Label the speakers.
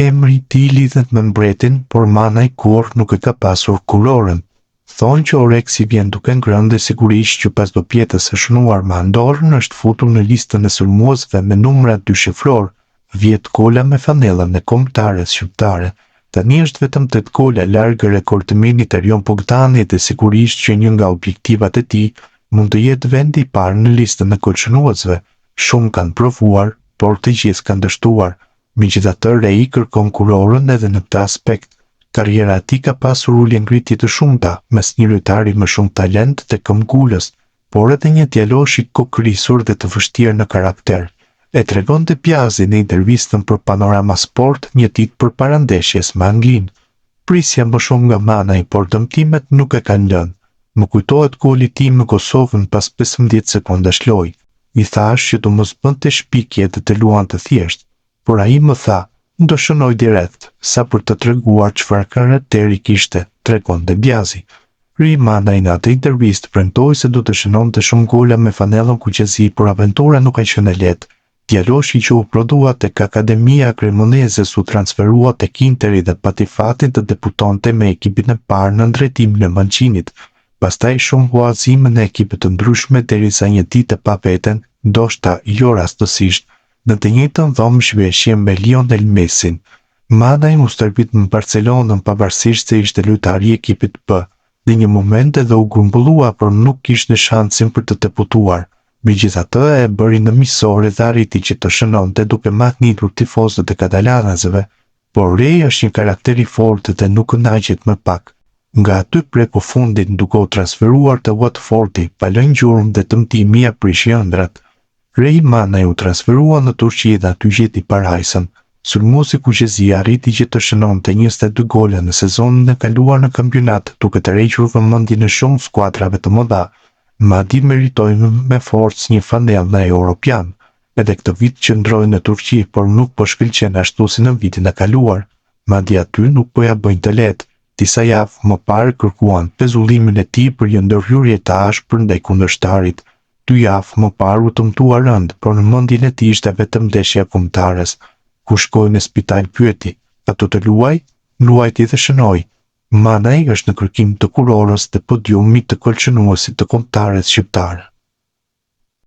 Speaker 1: emri i tij lidhet me mbretin, por Manaj kurrë nuk e ka pasur kurorën. Thonë që Oreksi vjen duke ngrënë dhe sigurisht që pas do pjetës së shënuar me Andorrën është futur në listën e sulmuesve me numra 2 shifror, 10 gola me fanellën e kombëtares shqiptare. Tani është vetëm 8 gola larg rekordmenit Erjon Bogdani dhe sigurisht që një nga objektivat e tij mund të jetë vendi i parë në listën e kolçënuesve. Shumë kanë provuar, por të gjithë kanë dështuar. Megjithatë, Rei kërkon kurorën edhe në këtë aspekt. Karriera e tij ka pasur ulje ngritje të shumta mes një lojtari me shumë talent dhe këmbgulës, por edhe një djalosh i kokërisur dhe të vështirë në karakter. E tregonte Pjazi në intervistën për Panorama Sport një ditë përpara ndeshjes me Anglinë. Prisja më shumë nga Manaj, por dëmtimet nuk e kanë lënë. Më kujtohet goli i tij me Kosovën pas 15 sekondash lojë. I thash që do mos bënte shpikje dhe të luante thjesht, por ai më tha, do shënoj direkt, sa për të treguar çfarë karakteri kishte, tregonte Bjazi. Ri Manaj në atë intervistë premtoi se do të shënonte shumë gola me fanellën kuqezi, por aventura nuk ka qenë e lehtë. Djaloshi që u prodhua tek Akademia Cremonezes u transferua tek Interi dhe pati fatin të debutonte me ekipin e parë në drejtimin e Manchinit. Pastaj shumë huazime në ekipe të ndryshme derisa një ditë pa veten, ndoshta jo rastësisht, në të njëjtën dhomë zhveshje me Lionel Messin. Manaj u stërvit në Barcelonën pavarësisht se ishte lojtari i ekipit B. Në një moment edhe u grumbullua, por nuk kishte shansin për të debutuar. Megjithatë e bëri në miqësore dhe arriti që të shënonte duke mahnitur tifozët e katalanësve, por Rei është një karakter i fortë dhe nuk kënaqet më pak. Nga aty preku fundit duke u transferuar te Watfordi, pa lënë gjurmë dhe dëmtimi ia prishi ëndrat. Rei Manaj u transferua në Turqi dhe aty gjeti parajsën. Sulmuesi kuqezi arriti që të shënonte 22 gola në sezonin e kaluar në kampionat, duke tërhequr vëmendjen e shumë skuadrave të mëdha. Madje meritoi me forcë një fanellë europian. Edhe këtë vit qëndroi në Turqi, por nuk po shkëlqen ashtu si në vitin e kaluar. Madje aty nuk po ja bëjnë të lehtë. Disa javë më parë kërkuan pezullimin e tij për një ndërhyrje të ashpër ndaj kundërshtarit. 2 javë më parë u dëmtua rënd, por në mendjen e tij ishte vetëm ndeshja kombëtares. Ku shkoi në spital pyeti, a do të luaj? Luajti dhe shënoi. Manaj është në kërkim të kurorës dhe podiumit të kolçënuesit të kombëtares shqiptar.